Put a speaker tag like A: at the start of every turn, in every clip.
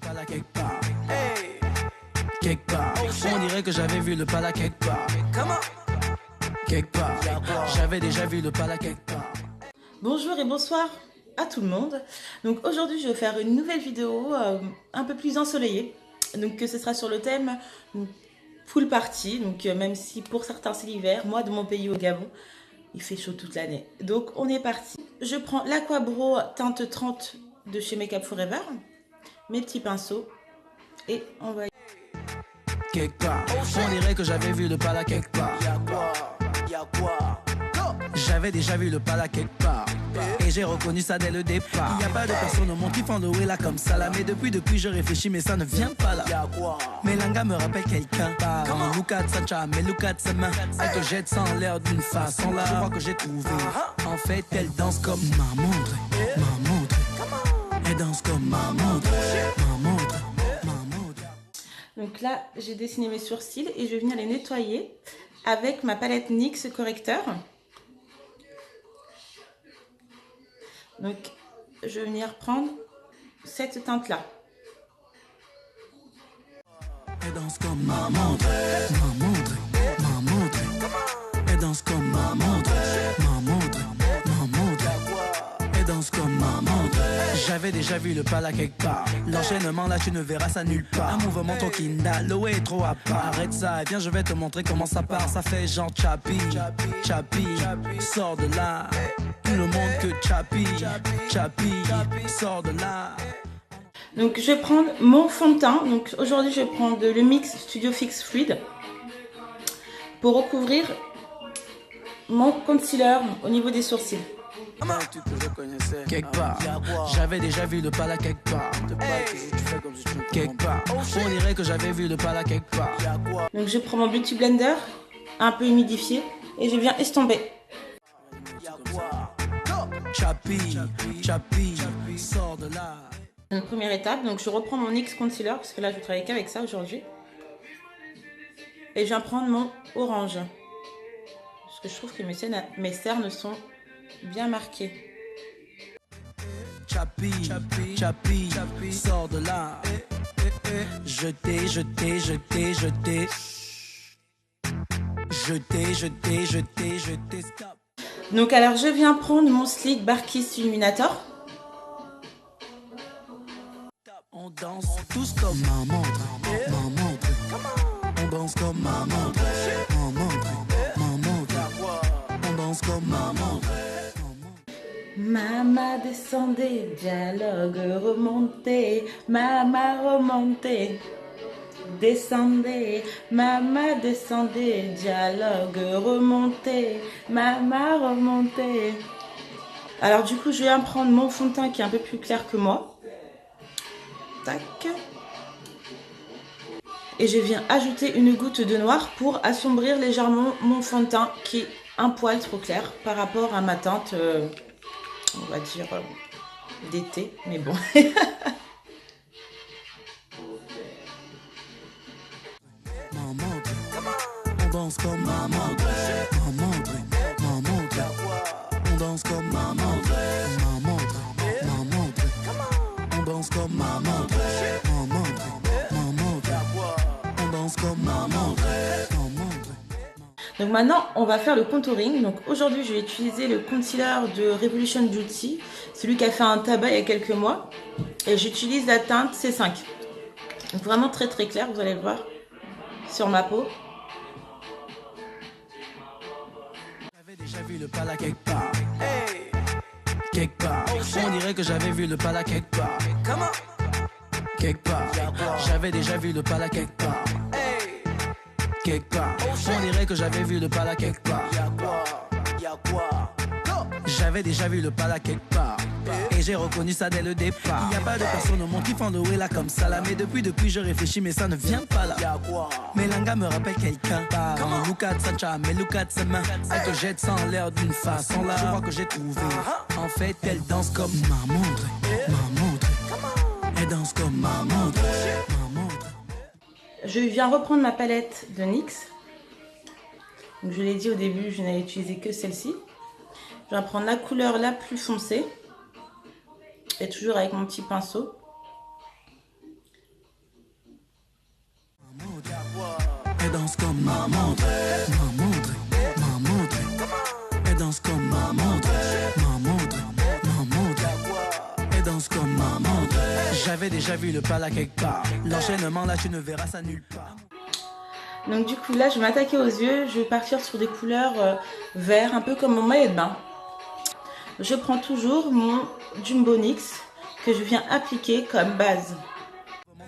A: pala quelque part. Hey. Quelque part. On dirait que j'avais vu le pala quelque part. Quelque part. J'avais déjà vu le pala quelque part.
B: Bonjour et bonsoir à tout le monde. Donc aujourd'hui je vais faire une nouvelle vidéo un peu plus ensoleillée. Donc ce sera sur le thème full party. Donc même si pour certains c'est l'hiver, moi de mon pays au Gabon, il fait chaud toute l'année. Donc on est parti. Je prends l'Aquabro teinte 30 de chez Make Up Forever, mes petits pinceaux et on va...
A: Quelque part. On dirait que j'avais vu le pala quelque part. J'avais déjà vu le pala quelque part. Et j'ai reconnu ça dès le départ. Il n'y a pas de personne au monde qui font le way là comme ça là. Mais depuis je réfléchis mais ça ne vient pas là. Mélanga me rappelle quelqu'un. Look at sa charme et look at sa main. Elle te jette sans l'air d'une façon là. Je crois que j'ai trouvé. En fait elle danse comme ma montre. Ma montre. Elle danse comme ma montre. Ma montre.
B: Donc là j'ai dessiné mes sourcils et je vais venir les nettoyer avec ma palette NYX correcteur. Donc, je vais venir prendre cette teinte-là.
A: Elle danse comme ma montre, ma montre, ma montre. Elle danse comme ma montre, ma montre, ma montre. Elle danse comme ma montre. J'avais déjà vu le pala quelque part. L'enchaînement là tu ne verras ça nulle part. Un mouvement ton kinda, l'eau est trop à part. Arrête ça et viens je vais te montrer comment ça part. Ça fait genre chapi, chapi, sors de là. Tout le monde que chapi, chapi, sors de là.
B: Donc je vais prendre mon fond de teint. Donc aujourd'hui je vais prendre le mix Studio Fix Fluid pour recouvrir mon concealer au niveau des sourcils.
A: Quelque part, j'avais déjà vu le pala quelque part. Quelque part, on dirait que j'avais vu le pala quelque part.
B: Donc je prends mon Beauty Blender un peu humidifié et je viens estomper.
A: Chapi, chapi, sors de là.
B: Une première étape, donc je reprends mon NYX Concealer parce que là je vais travailler qu'avec ça aujourd'hui. Et je viens prendre mon orange. Parce que je trouve que mes cernes sont bien marquées.
A: Chapi, chapi, sors de là. Jeté, jeté, jeté, jeté. Jeté, jeté, jeté, jeté, stop.
B: Donc alors je viens prendre mon Sleek Barkiss Illuminator.
A: On danse tous comme ma montre, ma montre. On danse comme ma montre, ma montre, ma montre. On danse comme ma montre.
B: Mama descendez, dialogue remonté, mama remonté. Descendez, mama descendez, dialogue remonté, mama remonté. Alors du coup je viens prendre mon fond de teint qui est un peu plus clair que moi. Tac. Et je viens ajouter une goutte de noir pour assombrir légèrement mon fond de teint qui est un poil trop clair par rapport à ma teinte, on va dire, d'été, mais bon.
A: On danse comme ma montre, ma montre, ma montre. On danse comme ma montre, ma montre, ma montre. On danse comme ma montre, ma montre, ma montre. On danse comme ma montre, ma montre.
B: Donc maintenant on va faire le contouring. Donc aujourd'hui je vais utiliser le concealer de Revolution Beauty, celui qui a fait un tabac il y a quelques mois. Et j'utilise la teinte C5. Donc vraiment très très clair, vous allez le voir sur ma peau.
A: J'avais déjà vu le pala quelque part. Hey. Quelque part. On dirait que j'avais vu le pala quelque part. Quelque part. J'avais déjà vu le pala quelque part. Hey. Quelque part. On dirait que j'avais vu le pala quelque part. J'avais déjà vu le pala quelque part. Et j'ai reconnu ça dès le départ. Il n'y a pas de personne au monde qui font le way là comme ça là. Mais depuis je réfléchis mais ça ne vient pas là. Mélanga me rappelle quelqu'un. Look at sa charme et look at sa main. Elle te jette sans l'air d'une façon là. Je crois que j'ai trouvé. En fait elle danse comme ma montre, ma montre. Elle danse comme ma montre, ma montre.
B: Je viens reprendre ma palette de NYX. Donc, je l'ai dit au début, je n'avais utilisé que celle-ci. Je vais prendre la couleur la plus foncée. Et toujours avec mon petit pinceau.
A: danse comme ma montre. Ma montre, ma montre. Elle danse comme ma montre. Ma montre, ma montre. Elle danse comme ma montre. J'avais déjà vu le pala quelque part. L'enchaînement là tu ne verras ça nulle part.
B: Donc du coup là je vais m'attaquer aux yeux, je vais partir sur des couleurs vert, un peu comme mon maillot de bain. Je prends toujours mon Jumbo NYX que je viens appliquer comme base.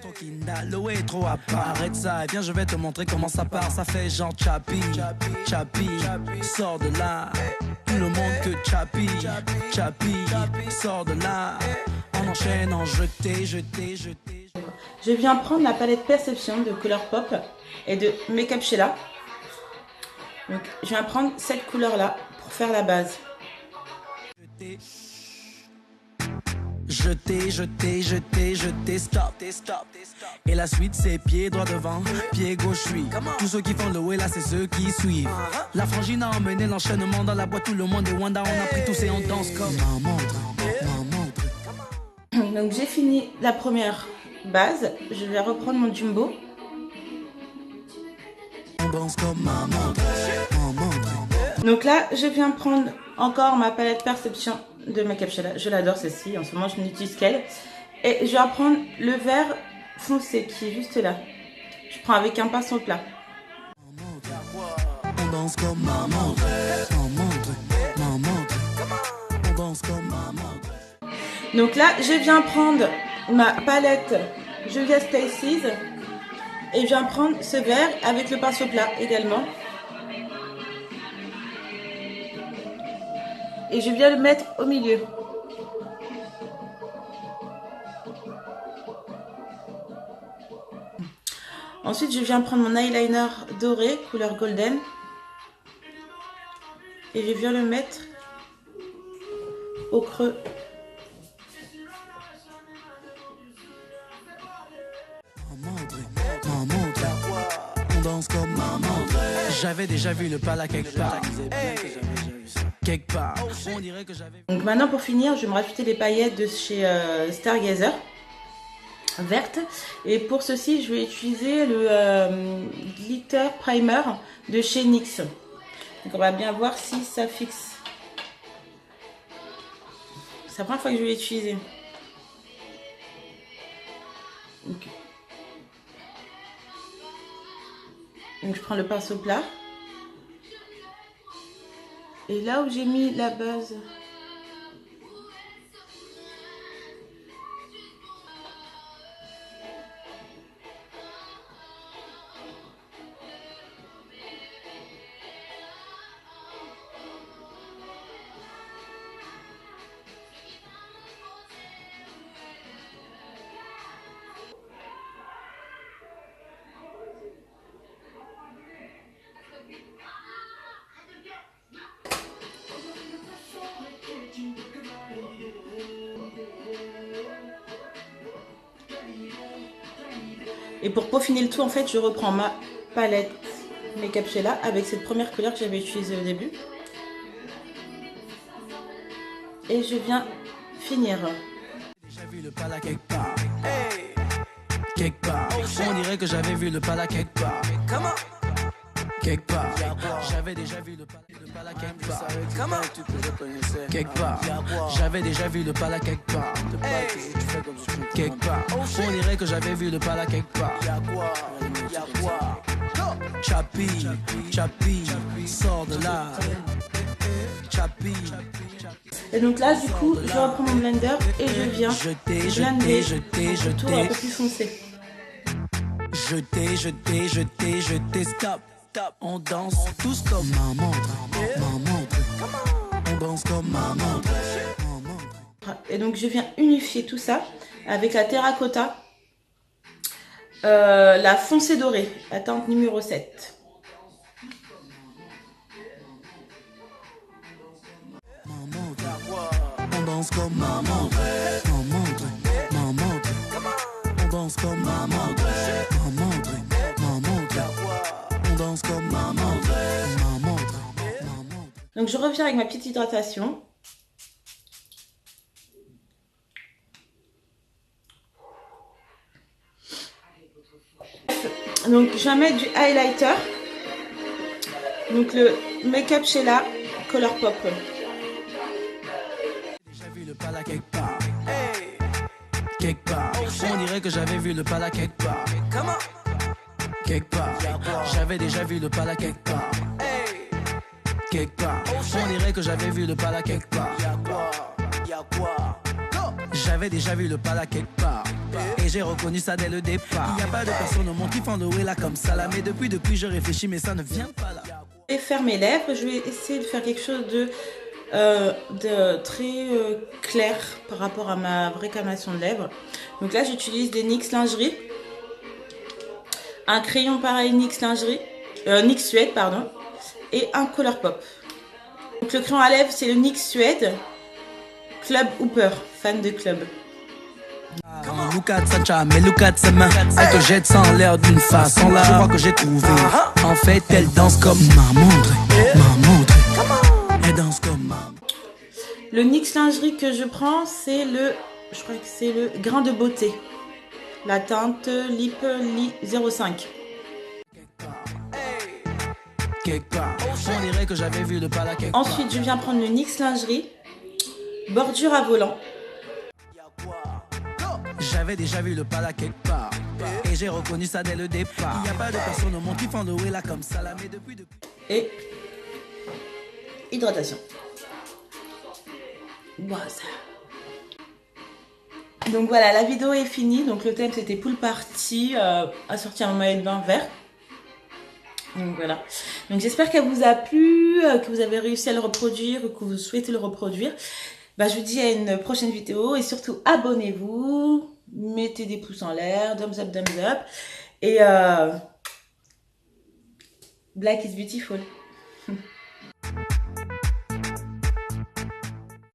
A: Ton Kindle est trop à part. Arrête ça et viens je vais te montrer comment ça part. Ça fait genre Chappie, Chappie, sors de là. Tout le monde que Chappie, Chappie, sors de là. On enchaîne en jeté, jeté, jeté.
B: Je viens prendre la palette Perception de Color Pop et de Makeup Sheila. Donc je viens prendre cette couleur là pour faire la base.
A: Jeté, jeté, jeté, jeté, stop, stop. Et la suite c'est pied droit devant, pied gauche suit. Tous ceux qui font le way là c'est ceux qui suivent. La frangine a emmené l'enchaînement dans la boîte, tout le monde est Wanda, on a pris tous et on danse comme ma montre, ma montre.
B: Donc j'ai fini la première base, je vais reprendre mon Jumbo.
A: On danse comme ma montre, ma montre.
B: Donc là je viens prendre encore ma palette Perception de Makeup Sheila. Je l'adore celle-ci, en ce moment je n'utilise qu'elle. Et je vais prendre le vert foncé qui est juste là. Je prends avec un pinceau plat.
A: On danse comme ma montre, ma montre, ma montre. On danse comme ma montre.
B: Donc là je viens prendre ma palette Julia Stacy's et je viens prendre ce vert avec le pinceau plat également. Et je viens le mettre au milieu. Ensuite, je viens prendre mon eyeliner doré, couleur golden. Et je viens le mettre au creux.
A: Ma montre, on danse comme ma montre. J'avais déjà vu le pala quelque part. Quelque part. On dirait que j'avais.
B: Donc maintenant pour finir, je vais me rajouter les paillettes de chez Stargazer verte. Et pour ceci, je vais utiliser le glitter primer de chez NYX. Donc on va bien voir si ça fixe. C'est la première fois que je vais l'utiliser. Okay. Donc je prends le pinceau plat. Et là où j'ai mis la base, et pour peaufiner le tout, en fait, je reprends ma palette Makeup Sheila avec cette première couleur que j'avais utilisée au début. Et je viens finir.
A: J'ai vu le pala quelque part. Hey. Quelque part. On dirait que j'avais vu le pala quelque part. Quelque part. J'avais déjà vu le pala quelque part. Quelque part. J'avais déjà vu le pala quelque part. Quelque part. On dirait que j'avais vu le pala quelque part. Chappie, Chappie, sors de là. Chappie.
B: Et donc là, du coup, je reprends mon blender et je viens blender un tour un peu plus foncé.
A: Jeter, stop, on danse tous comme ma montre, ma montre. On danse comme ma montre.
B: Et donc je viens unifier tout ça avec la terracotta, la foncée dorée, la teinte numéro 7.
A: On danse comme ma montre, ma montre, ma montre. On danse comme ma montre, ma montre, ma montre. On danse comme ma montre, ma montre, ma montre.
B: Donc je reviens avec ma petite hydratation. Donc je vais mettre du highlighter. Donc le Make-up Sheila Color Pop.
A: Déjà vu le pala quelque part. Hey. Quelque part. On dirait que j'avais vu le pala quelque part. Comment? Quelque part. J'avais déjà vu le pala quelque part. Hey. Quelque part. On dirait que j'avais vu le pala quelque part. Y'a quoi? J'avais déjà vu le pala quelque part. Et j'ai reconnu ça dès le départ. Il n'y a pas de personne au monde qui font de là comme ça là. Mais depuis je réfléchis mais ça ne vient pas là.
B: Je vais faire mes lèvres. Je vais essayer de faire quelque chose de très clair par rapport à ma vraie carnation de lèvres. Donc là j'utilise des NYX lingerie. Un crayon pareil NYX lingerie. NYX Suède pardon. Et un Color Pop. Donc le crayon à lèvres c'est le NYX Suède Club Hooper, fan de club.
A: Look at Sancha, mais look at sa main. Elle te jette ça en l'air d'une façon là. Je crois que j'ai trouvé. En fait, elle danse comme ma montre. Elle danse comme ma.
B: Le NYX lingerie que je prends, c'est le, je crois que c'est le grain de beauté. La teinte Lip 05.
A: On dirait que j'avais vu le pala quelque part.
B: Ensuite, je viens prendre le NYX lingerie bordure à volant.
A: J'avais déjà vu le pala quelque part. Et j'ai reconnu ça dès le départ. Il n'y a pas de personne au monde qui font de là comme ça là. Mais depuis.
B: Et hydratation. Voilà. Donc voilà, la vidéo est finie. Donc le thème c'était pool party, assorti à un maillot de bain vert. Donc voilà. Donc j'espère qu'elle vous a plu, que vous avez réussi à le reproduire ou que vous souhaitez le reproduire. Bah, je vous dis à une prochaine vidéo et surtout abonnez-vous, mettez des pouces en l'air, thumbs up et Black is beautiful.